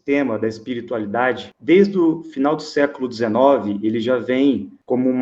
tema da espiritualidade, desde o final do século XIX, ele já vem como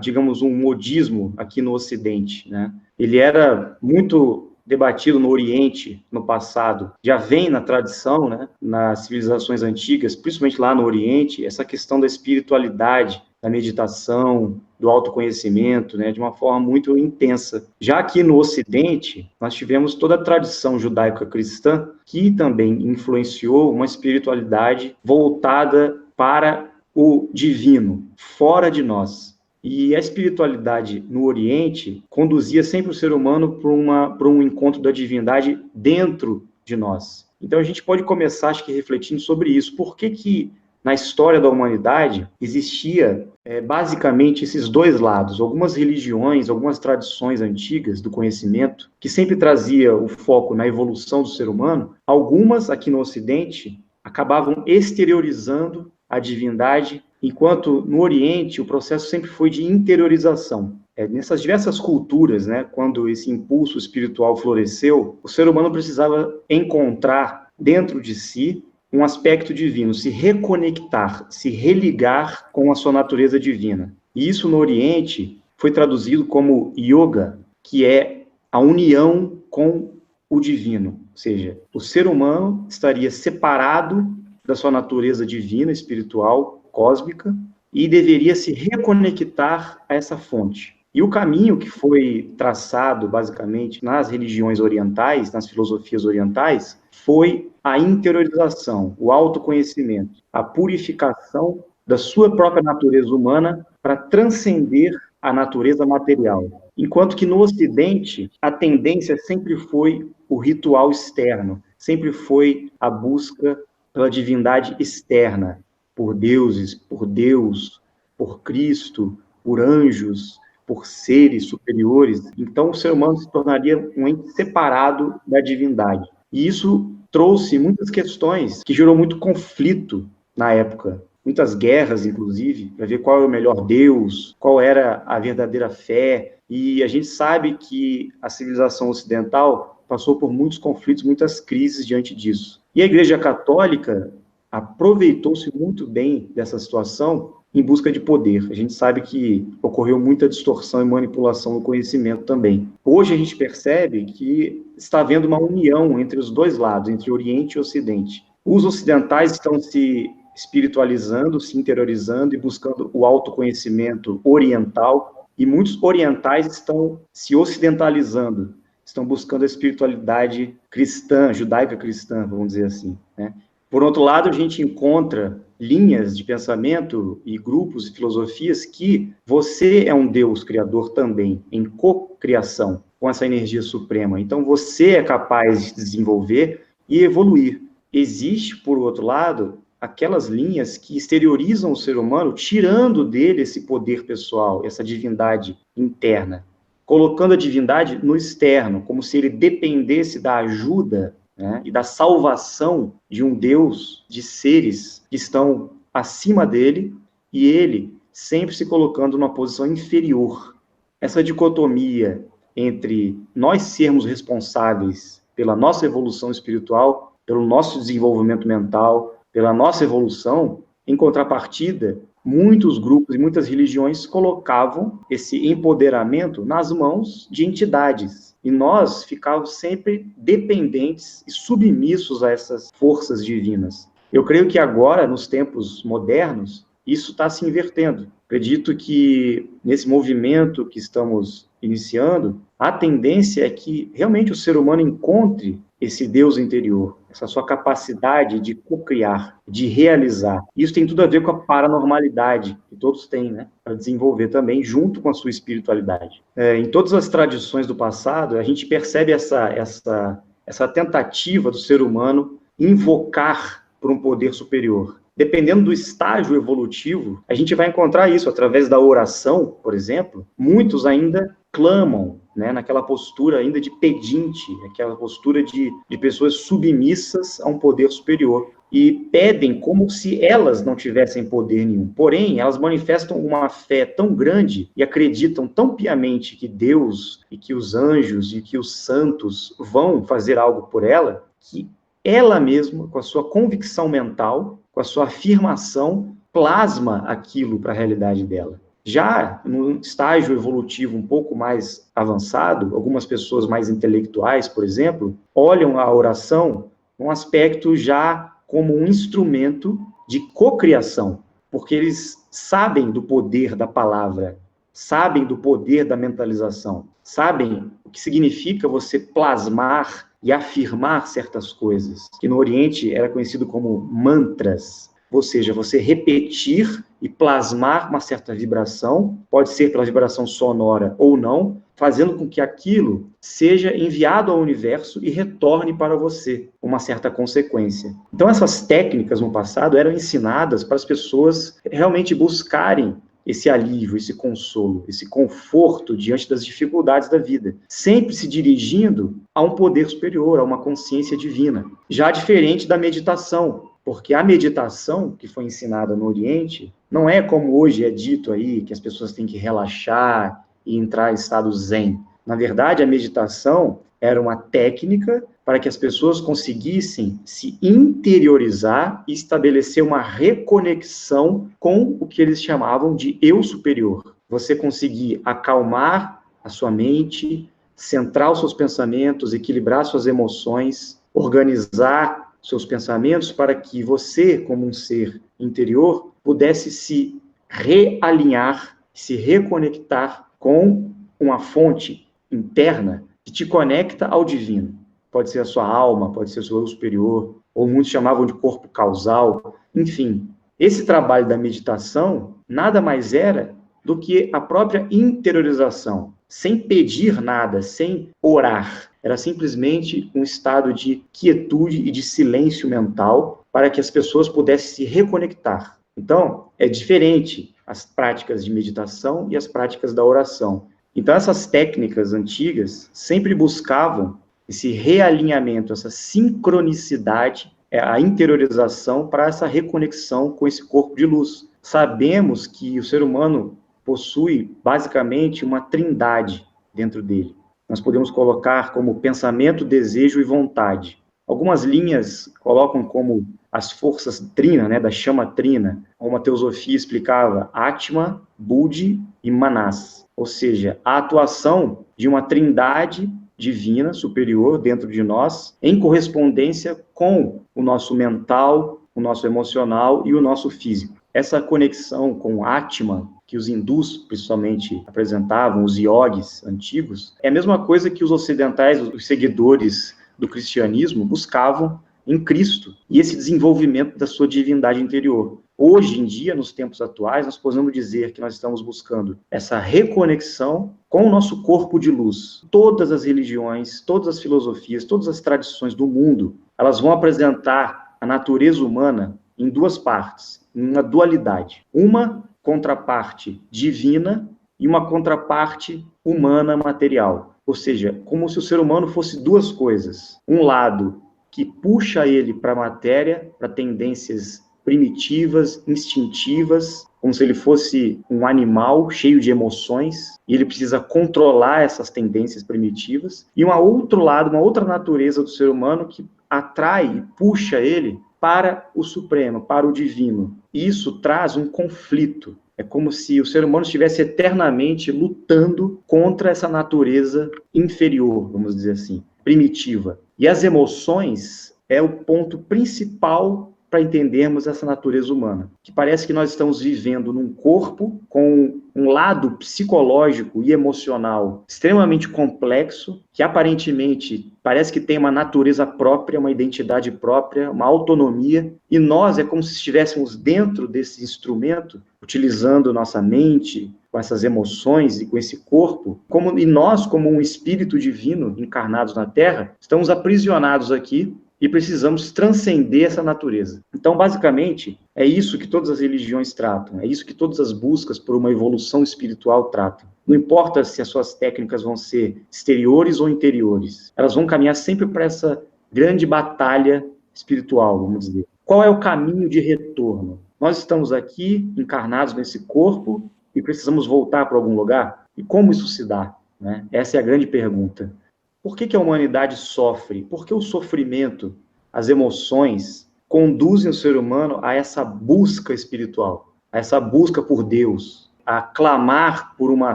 digamos, um modismo aqui no Ocidente, né? Ele era muito debatido no Oriente no passado, já vem na tradição, né, nas civilizações antigas, principalmente lá no Oriente, essa questão da espiritualidade, da meditação, do autoconhecimento, né, de uma forma muito intensa. Já aqui no Ocidente, nós tivemos toda a tradição judaico-cristã que também influenciou uma espiritualidade voltada para o divino, fora de nós. E a espiritualidade no Oriente conduzia sempre o ser humano para um encontro da divindade dentro de nós. Então a gente pode começar, acho que, refletindo sobre isso. Por que na história da humanidade existia basicamente esses dois lados? Algumas religiões, algumas tradições antigas do conhecimento, que sempre trazia o foco na evolução do ser humano, algumas aqui no Ocidente acabavam exteriorizando a divindade, enquanto no Oriente o processo sempre foi de interiorização. Nessas diversas culturas, né, quando esse impulso espiritual floresceu, o ser humano precisava encontrar dentro de si um aspecto divino, se reconectar, se religar com a sua natureza divina. E isso no Oriente foi traduzido como yoga, que é a união com o divino. Ou seja, o ser humano estaria separado da sua natureza divina, espiritual, cósmica, e deveria se reconectar a essa fonte. E o caminho que foi traçado, basicamente, nas religiões orientais, nas filosofias orientais, foi a interiorização, o autoconhecimento, a purificação da sua própria natureza humana para transcender a natureza material. Enquanto que no Ocidente, a tendência sempre foi o ritual externo, sempre foi a busca pela divindade externa, por deuses, por Deus, por Cristo, por anjos, por seres superiores. Então, o ser humano se tornaria um ente separado da divindade. E isso trouxe muitas questões que gerou muito conflito na época. Muitas guerras, inclusive, para ver qual era o melhor Deus, qual era a verdadeira fé. E a gente sabe que a civilização ocidental passou por muitos conflitos, muitas crises diante disso. E a Igreja Católica aproveitou-se muito bem dessa situação em busca de poder. A gente sabe que ocorreu muita distorção e manipulação no conhecimento também. Hoje a gente percebe que está havendo uma união entre os dois lados, entre Oriente e Ocidente. Os ocidentais estão se espiritualizando, se interiorizando e buscando o autoconhecimento oriental, e muitos orientais estão se ocidentalizando, estão buscando a espiritualidade cristã, judaica-cristã, vamos dizer assim, né? Por outro lado, a gente encontra linhas de pensamento e grupos e filosofias que você é um Deus criador também, em cocriação com essa energia suprema. Então, você é capaz de desenvolver e evoluir. Existe, por outro lado, aquelas linhas que exteriorizam o ser humano, tirando dele esse poder pessoal, essa divindade interna, colocando a divindade no externo, como se ele dependesse da ajuda, né, e da salvação de um Deus, de seres que estão acima dele, e ele sempre se colocando numa posição inferior. Essa dicotomia entre nós sermos responsáveis pela nossa evolução espiritual, pelo nosso desenvolvimento mental, pela nossa evolução, em contrapartida, muitos grupos e muitas religiões colocavam esse empoderamento nas mãos de entidades. E nós ficávamos sempre dependentes e submissos a essas forças divinas. Eu creio que agora, nos tempos modernos, isso está se invertendo. Acredito que nesse movimento que estamos iniciando, a tendência é que realmente o ser humano encontre esse Deus interior, essa sua capacidade de cocriar, de realizar. Isso tem tudo a ver com a paranormalidade que todos têm, né, para desenvolver também, junto com a sua espiritualidade. Em todas as tradições do passado, a gente percebe essa tentativa do ser humano invocar por um poder superior. Dependendo do estágio evolutivo, a gente vai encontrar isso através da oração, por exemplo. Muitos ainda clamam, né, naquela postura ainda de pedinte, aquela postura de pessoas submissas a um poder superior. E pedem como se elas não tivessem poder nenhum. Porém, elas manifestam uma fé tão grande e acreditam tão piamente que Deus e que os anjos e que os santos vão fazer algo por ela, que ela mesma, com a sua convicção mental, com a sua afirmação, plasma aquilo para a realidade dela. Já no estágio evolutivo um pouco mais avançado, algumas pessoas mais intelectuais, por exemplo, olham a oração num aspecto já como um instrumento de cocriação, porque eles sabem do poder da palavra, sabem do poder da mentalização, sabem o que significa você plasmar e afirmar certas coisas, que no Oriente era conhecido como mantras, ou seja, você repetir e plasmar uma certa vibração, pode ser pela vibração sonora ou não, fazendo com que aquilo seja enviado ao universo e retorne para você uma certa consequência. Então, essas técnicas no passado eram ensinadas para as pessoas realmente buscarem esse alívio, esse consolo, esse conforto diante das dificuldades da vida, sempre se dirigindo a um poder superior, a uma consciência divina. Já diferente da meditação, porque a meditação que foi ensinada no Oriente não é como hoje é dito aí, que as pessoas têm que relaxar e entrar em estado zen. Na verdade, a meditação era uma técnica para que as pessoas conseguissem se interiorizar e estabelecer uma reconexão com o que eles chamavam de eu superior. Você conseguir acalmar a sua mente, centrar os seus pensamentos, equilibrar suas emoções, organizar seus pensamentos para que você, como um ser interior, pudesse se realinhar, se reconectar com uma fonte interna que te conecta ao divino. Pode ser a sua alma, pode ser o seu eu superior, ou muitos chamavam de corpo causal. Enfim, esse trabalho da meditação nada mais era do que a própria interiorização, sem pedir nada, sem orar. Era simplesmente um estado de quietude e de silêncio mental para que as pessoas pudessem se reconectar. Então, é diferente as práticas de meditação e as práticas da oração. Então, essas técnicas antigas sempre buscavam esse realinhamento, essa sincronicidade, a interiorização para essa reconexão com esse corpo de luz. Sabemos que o ser humano possui, basicamente, uma trindade dentro dele. Nós podemos colocar como pensamento, desejo e vontade. Algumas linhas colocam como as forças trina, né, da chama trina, como a teosofia explicava, Atma, Buddhi e Manas. Ou seja, a atuação de uma trindade divina, superior, dentro de nós, em correspondência com o nosso mental, o nosso emocional e o nosso físico. Essa conexão com o Atman, que os hindus, principalmente, apresentavam, os yogis antigos, é a mesma coisa que os ocidentais, os seguidores do cristianismo, buscavam em Cristo, e esse desenvolvimento da sua divindade interior. Hoje em dia, nos tempos atuais, nós podemos dizer que nós estamos buscando essa reconexão com o nosso corpo de luz. Todas as religiões, todas as filosofias, todas as tradições do mundo, elas vão apresentar a natureza humana em duas partes, em uma dualidade. Uma contraparte divina e uma contraparte humana material. Ou seja, como se o ser humano fosse duas coisas. Um lado que puxa ele para a matéria, para tendências primitivas, instintivas, como se ele fosse um animal cheio de emoções, e ele precisa controlar essas tendências primitivas, e um outro lado, uma outra natureza do ser humano que atrai e puxa ele para o supremo, para o divino. E isso traz um conflito. É como se o ser humano estivesse eternamente lutando contra essa natureza inferior, vamos dizer assim, primitiva. E as emoções é o ponto principal para entendermos essa natureza humana, que parece que nós estamos vivendo num corpo com um lado psicológico e emocional extremamente complexo, que aparentemente parece que tem uma natureza própria, uma identidade própria, uma autonomia, e nós é como se estivéssemos dentro desse instrumento, utilizando nossa mente, com essas emoções e com esse corpo, e nós, como um espírito divino encarnados na Terra, estamos aprisionados aqui e precisamos transcender essa natureza. Então, basicamente, é isso que todas as religiões tratam, é isso que todas as buscas por uma evolução espiritual tratam. Não importa se as suas técnicas vão ser exteriores ou interiores, elas vão caminhar sempre para essa grande batalha espiritual, vamos dizer. Qual é o caminho de retorno? Nós estamos aqui, encarnados nesse corpo, e precisamos voltar para algum lugar? E como isso se dá? Né? Essa é a grande pergunta. Por que a humanidade sofre? Por que o sofrimento as emoções, conduzem o ser humano a essa busca espiritual, a essa busca por Deus, a clamar por uma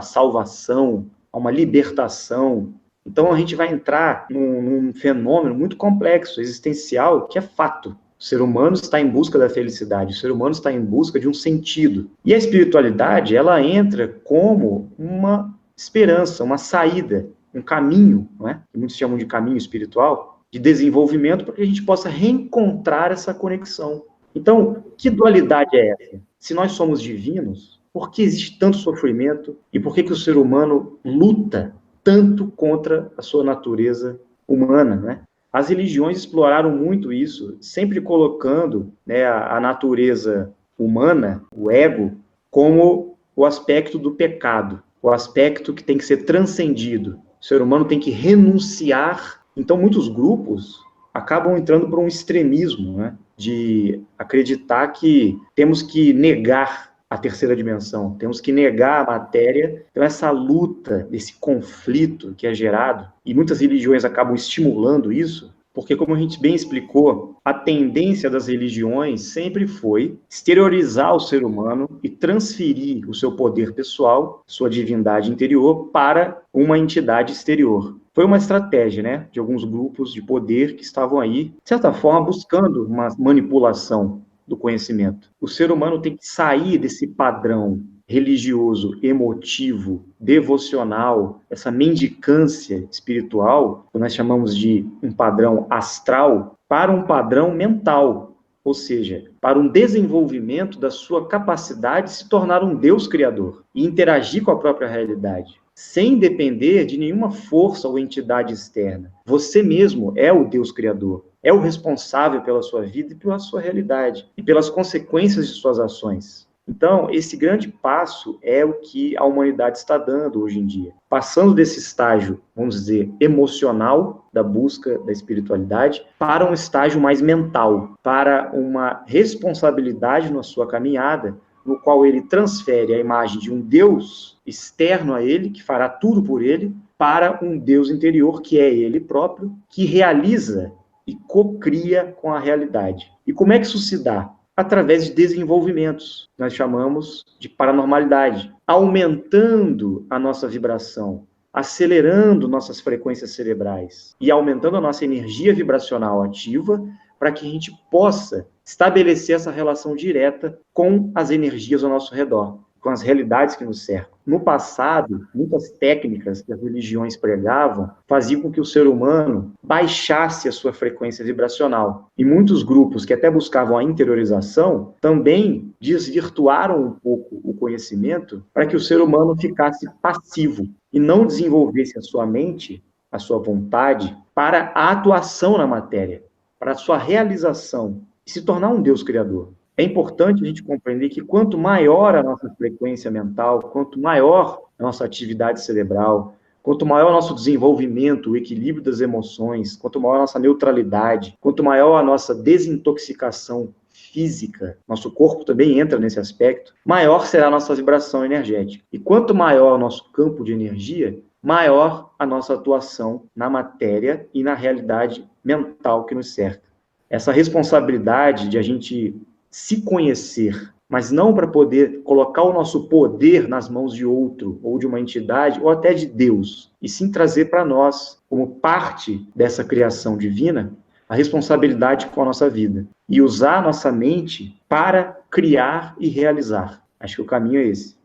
salvação, a uma libertação. Então a gente vai entrar num fenômeno muito complexo, existencial, que é fato. O ser humano está em busca da felicidade, o ser humano está em busca de um sentido. E a espiritualidade, ela entra como uma esperança, uma saída, um caminho, não é? Que muitos chamam de caminho espiritual, de desenvolvimento, para que a gente possa reencontrar essa conexão. Então, que dualidade é essa? Se nós somos divinos, por que existe tanto sofrimento e por que o ser humano luta tanto contra a sua natureza humana, né? As religiões exploraram muito isso, sempre colocando, né, a natureza humana, o ego, como o aspecto do pecado, o aspecto que tem que ser transcendido. O ser humano tem que renunciar. Então, muitos grupos acabam entrando por um extremismo, né, de acreditar que temos que negar a terceira dimensão, temos que negar a matéria. Então, essa luta, esse conflito que é gerado, e muitas religiões acabam estimulando isso, porque, como a gente bem explicou, a tendência das religiões sempre foi exteriorizar o ser humano e transferir o seu poder pessoal, sua divindade interior, para uma entidade exterior. Foi uma estratégia, né, de alguns grupos de poder que estavam aí, de certa forma, buscando uma manipulação do conhecimento. O ser humano tem que sair desse padrão religioso, emotivo, devocional, essa mendicância espiritual, que nós chamamos de um padrão astral, para um padrão mental, ou seja, para um desenvolvimento da sua capacidade de se tornar um Deus criador e interagir com a própria realidade, sem depender de nenhuma força ou entidade externa. Você mesmo é o Deus criador, é o responsável pela sua vida e pela sua realidade, e pelas consequências de suas ações. Então, esse grande passo é o que a humanidade está dando hoje em dia. Passando desse estágio, vamos dizer, emocional, da busca da espiritualidade, para um estágio mais mental, para uma responsabilidade na sua caminhada, no qual ele transfere a imagem de um Deus externo a ele, que fará tudo por ele, para um Deus interior, que é ele próprio, que realiza e cocria com a realidade. E como é que isso se dá? Através de desenvolvimentos, nós chamamos de paranormalidade, aumentando a nossa vibração, acelerando nossas frequências cerebrais e aumentando a nossa energia vibracional ativa para que a gente possa estabelecer essa relação direta com as energias ao nosso redor, com as realidades que nos cercam. No passado, muitas técnicas que as religiões pregavam faziam com que o ser humano baixasse a sua frequência vibracional. E muitos grupos que até buscavam a interiorização também desvirtuaram um pouco o conhecimento para que o ser humano ficasse passivo e não desenvolvesse a sua mente, a sua vontade, para a atuação na matéria, para a sua realização e se tornar um Deus criador. É importante a gente compreender que quanto maior a nossa frequência mental, quanto maior a nossa atividade cerebral, quanto maior o nosso desenvolvimento, o equilíbrio das emoções, quanto maior a nossa neutralidade, quanto maior a nossa desintoxicação física, nosso corpo também entra nesse aspecto, maior será a nossa vibração energética. E quanto maior o nosso campo de energia, maior a nossa atuação na matéria e na realidade mental que nos cerca. Essa responsabilidade de a gente se conhecer, mas não para poder colocar o nosso poder nas mãos de outro, ou de uma entidade, ou até de Deus, e sim trazer para nós, como parte dessa criação divina, a responsabilidade com a nossa vida, e usar a nossa mente para criar e realizar. Acho que o caminho é esse.